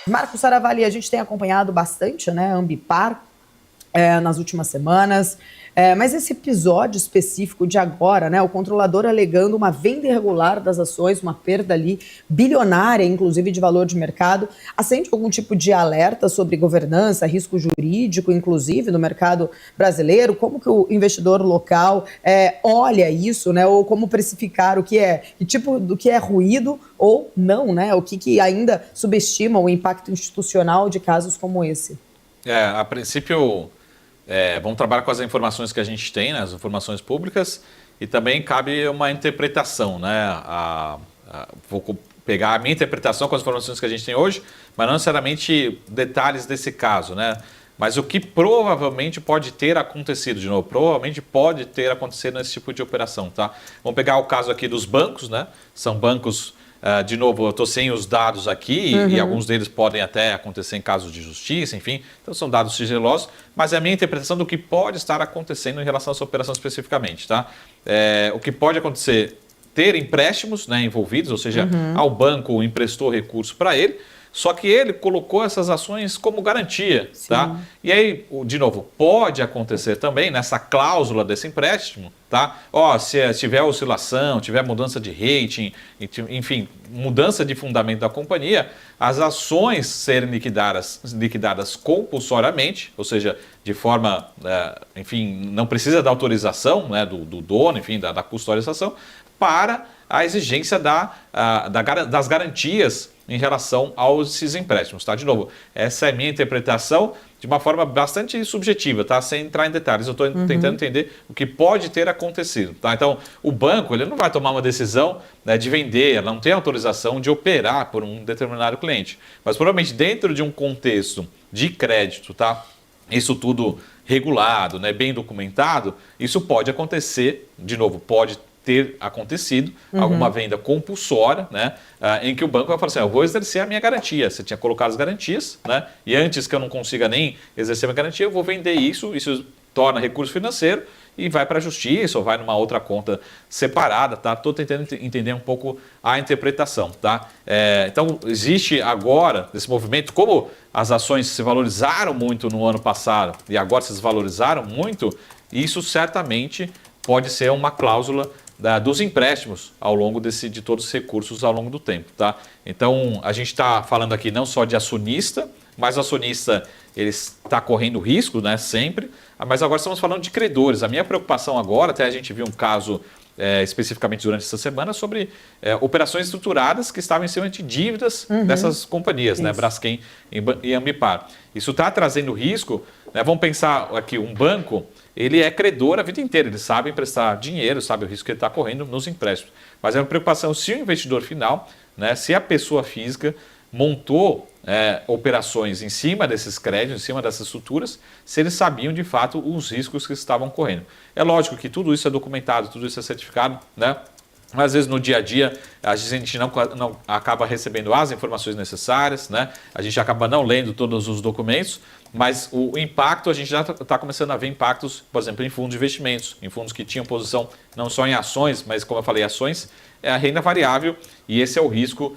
Marcos Saravalli, a gente tem acompanhado bastante, né, a Ambipar nas últimas semanas, mas esse episódio específico de agora, né, o controlador alegando uma venda irregular das ações, uma perda ali bilionária, inclusive de valor de mercado, acende algum tipo de alerta sobre governança, risco jurídico, inclusive no mercado brasileiro? Como que o investidor local olha isso, né, ou como precificar que tipo do que é ruído ou não, né, o que ainda subestima o impacto institucional de casos como esse? A princípio, vamos trabalhar com as informações que a gente tem, né, as informações públicas, e também cabe uma interpretação, né? Vou pegar a minha interpretação com as informações que a gente tem hoje, mas não necessariamente detalhes desse caso, né? Mas o que provavelmente pode ter acontecido, de novo, provavelmente pode ter acontecido nesse tipo de operação, tá? Vamos pegar o caso aqui dos bancos, né? São bancos, de novo, eu estou sem os dados aqui e alguns deles podem até acontecer em casos de justiça, enfim, então são dados sigilosos, mas é a minha interpretação do que pode estar acontecendo em relação a essa operação especificamente, tá? O que pode acontecer, ter empréstimos, né, envolvidos, ou seja, ao banco emprestou recurso para ele, só que ele colocou essas ações como garantia, tá? E aí, de novo, pode acontecer também nessa cláusula desse empréstimo, tá? Se tiver oscilação, tiver mudança de rating, enfim, mudança de fundamento da companhia, as ações serem liquidadas compulsoriamente, ou seja, de forma, enfim, não precisa da autorização, né, do dono, enfim, da custódia dessa ação, para a exigência das garantias em relação aos esses empréstimos, tá? De novo, essa é a minha interpretação de uma forma bastante subjetiva, tá? Sem entrar em detalhes, eu estou tentando entender o que pode ter acontecido, tá? Então, o banco, ele não vai tomar uma decisão, né, de vender, ela não tem autorização de operar por um determinado cliente, mas provavelmente dentro de um contexto de crédito, tá? Isso tudo regulado, né, bem documentado, isso pode acontecer, de novo, pode ter acontecido alguma venda compulsória, né, em que o banco vai falar assim, eu vou exercer a minha garantia, você tinha colocado as garantias, né, e antes que eu não consiga nem exercer a minha garantia, eu vou vender isso torna recurso financeiro e vai para a justiça ou vai numa outra conta separada, tá? Estou tentando entender um pouco a interpretação, tá? Então, existe agora esse movimento, como as ações se valorizaram muito no ano passado e agora se desvalorizaram muito, isso certamente pode ser uma cláusula dos empréstimos ao longo de todos os recursos ao longo do tempo, tá? Então, a gente está falando aqui não só de acionista, mas o acionista ele está correndo risco, né, sempre, mas agora estamos falando de credores. A minha preocupação agora, até a gente viu um caso especificamente durante essa semana, sobre operações estruturadas que estavam em cima de dívidas dessas companhias, né, Braskem e Ambipar. Isso está trazendo risco, né? Vamos pensar aqui, um banco, ele é credor a vida inteira, ele sabe emprestar dinheiro, sabe o risco que ele está correndo nos empréstimos. Mas é uma preocupação se o investidor final, né, se a pessoa física montou operações em cima desses créditos, em cima dessas estruturas, se eles sabiam de fato os riscos que estavam correndo. É lógico que tudo isso é documentado, tudo isso é certificado, né? Mas, às vezes no dia a dia a gente não acaba recebendo as informações necessárias, né? A gente acaba não lendo todos os documentos, mas o impacto, a gente já está começando a ver impactos, por exemplo, em fundos de investimentos, em fundos que tinham posição não só em ações, mas como eu falei, ações é a renda variável e esse é o risco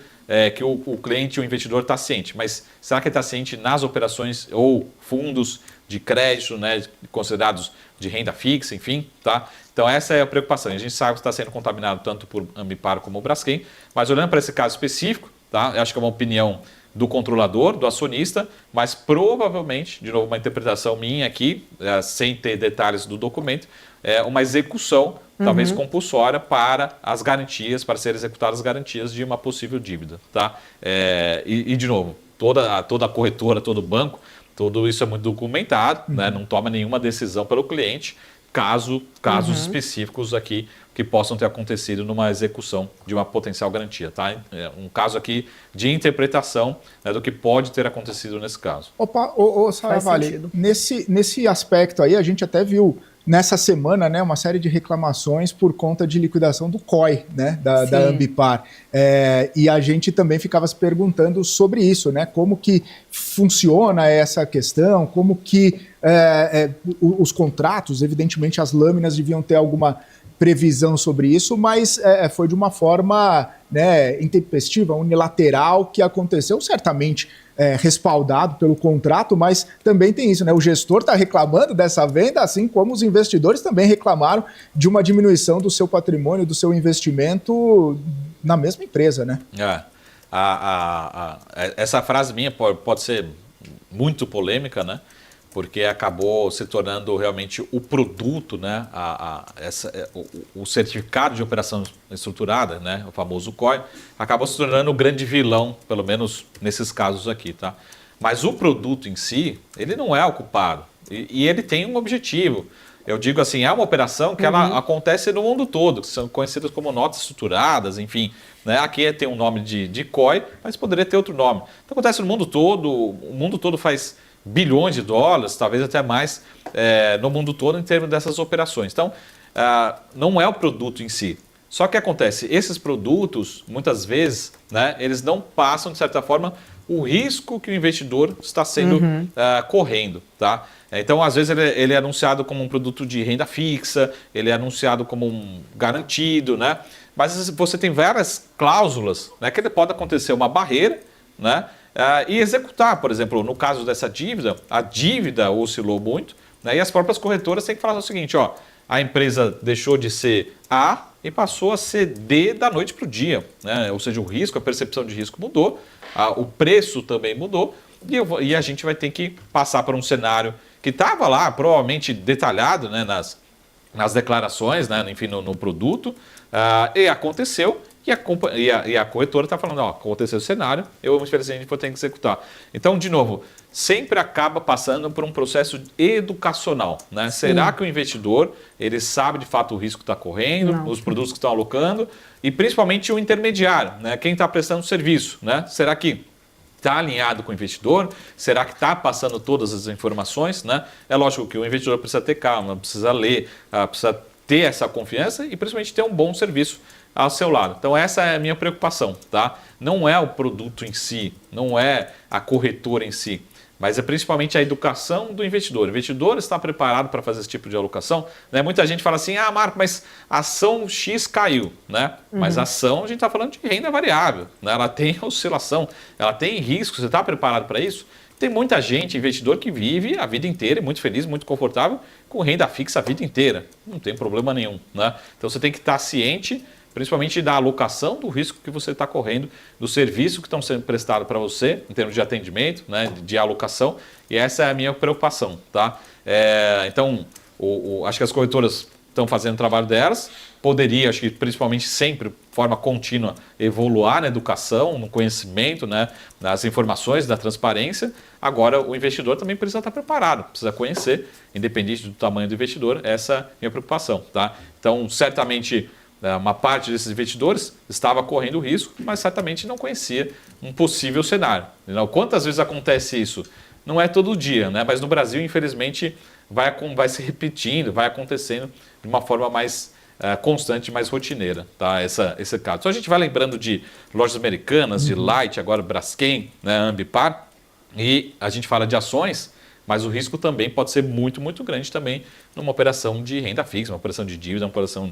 que o cliente, o investidor está ciente. Mas será que ele está ciente nas operações ou fundos de crédito, né, considerados de renda fixa, enfim, tá? Então essa é a preocupação. A gente sabe que está sendo contaminado tanto por Ambipar como o Braskem, mas olhando para esse caso específico, tá? Eu acho que é uma opinião do controlador, do acionista, mas provavelmente, de novo, uma interpretação minha aqui, sem ter detalhes do documento, é uma execução, talvez compulsória, para as garantias, para ser executadas as garantias de uma possível dívida, tá? E de novo, toda a corretora, todo banco, tudo isso é muito documentado, né? Não toma nenhuma decisão pelo cliente, casos específicos aqui que possam ter acontecido numa execução de uma potencial garantia, tá? Um caso aqui de interpretação, né, do que pode ter acontecido nesse caso. Saravalli, nesse aspecto aí, a gente até viu nessa semana, né, uma série de reclamações por conta de liquidação do COI, né, da Ambipar. E a gente também ficava se perguntando sobre isso, né, como que funciona essa questão, como que os contratos, evidentemente as lâminas deviam ter alguma previsão sobre isso, mas foi de uma forma, né, intempestiva, unilateral, que aconteceu, certamente respaldado pelo contrato, mas também tem isso, né? O gestor está reclamando dessa venda, assim como os investidores também reclamaram de uma diminuição do seu patrimônio, do seu investimento na mesma empresa, né? Essa frase minha pode ser muito polêmica, né? Porque acabou se tornando realmente o produto, né? O certificado de operação estruturada, né? O famoso COI, acabou se tornando o grande vilão, pelo menos nesses casos aqui, tá? Mas o produto em si, ele não é o culpado e ele tem um objetivo. Eu digo assim, é uma operação que ela acontece no mundo todo, que são conhecidas como notas estruturadas, enfim. Né? Aqui tem um nome de COI, mas poderia ter outro nome. Então acontece no mundo todo, o mundo todo faz bilhões de dólares, talvez até mais, no mundo todo em termos dessas operações. Então, não é o produto em si. Só que acontece, esses produtos, muitas vezes, né, eles não passam, de certa forma, o risco que o investidor está sendo correndo. Tá? Então, às vezes, ele é anunciado como um produto de renda fixa, ele é anunciado como um garantido, né? Mas você tem várias cláusulas, né, que pode acontecer uma barreira, né? E executar, por exemplo, no caso dessa dívida, a dívida oscilou muito, né, e as próprias corretoras têm que falar o seguinte, ó, a empresa deixou de ser A e passou a ser D da noite para o dia, né? Ou seja, o risco, a percepção de risco mudou, o preço também mudou e a gente vai ter que passar por um cenário que estava lá, provavelmente detalhado, né, nas declarações, né, enfim, no produto, e aconteceu. E a corretora está falando, ó, aconteceu o cenário, eu infelizmente vou ter que executar. Então, de novo, sempre acaba passando por um processo educacional, né? Será que o investidor, ele sabe de fato o risco que está correndo, os produtos que estão alocando, e principalmente o intermediário, né? Quem está prestando serviço, né? Será que está alinhado com o investidor? Será que está passando todas as informações, né? É lógico que o investidor precisa ter calma, precisa ler, precisa ter essa confiança e principalmente ter um bom serviço ao seu lado. Então essa é a minha preocupação, tá? Não é o produto em si, não é a corretora em si, mas é principalmente a educação do investidor. O investidor está preparado para fazer esse tipo de alocação, né? Muita gente fala assim, Marco, mas a ação X caiu, né? Mas a ação, a gente está falando de renda variável, né? Ela tem oscilação, ela tem risco, você está preparado para isso? Tem muita gente, investidor, que vive a vida inteira, muito feliz, muito confortável, com renda fixa a vida inteira. Não tem problema nenhum, né? Então você tem que estar ciente, principalmente da alocação do risco que você está correndo, do serviço que estão sendo prestados para você, em termos de atendimento, né, de alocação, e essa é a minha preocupação. Tá? Então, acho que as corretoras estão fazendo o trabalho delas, poderia, acho que principalmente sempre, de forma contínua, evoluir na educação, no conhecimento, né, nas informações, na transparência. Agora, o investidor também precisa estar preparado, precisa conhecer, independente do tamanho do investidor, essa é a minha preocupação. Tá? Então, certamente, uma parte desses investidores estava correndo risco, mas certamente não conhecia um possível cenário. Quantas vezes acontece isso? Não é todo dia, né? Mas no Brasil, infelizmente, vai se repetindo, vai acontecendo de uma forma mais constante, mais rotineira, tá? Esse caso. Só a gente vai lembrando de lojas americanas, de Light, agora Braskem, né? Ambipar, e a gente fala de ações, mas o risco também pode ser muito, muito grande também numa operação de renda fixa, uma operação de dívida, uma operação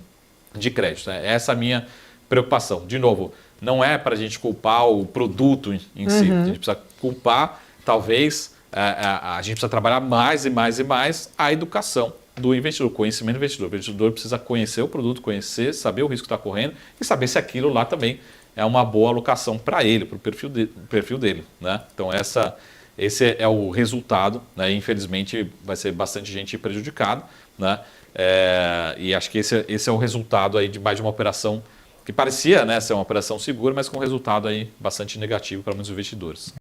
de crédito. Né? Essa é a minha preocupação. De novo, não é para a gente culpar o produto em si. A gente precisa culpar, talvez, a gente precisa trabalhar mais e mais e mais a educação do investidor, o conhecimento do investidor. O investidor precisa conhecer o produto, conhecer, saber o risco que está correndo e saber se aquilo lá também é uma boa alocação para ele, para o perfil dele. Né? Então, esse é o resultado. Né? Infelizmente, vai ser bastante gente prejudicada. Né? E acho que esse é o resultado aí de mais de uma operação que parecia, né, ser uma operação segura, mas com resultado aí bastante negativo para muitos investidores.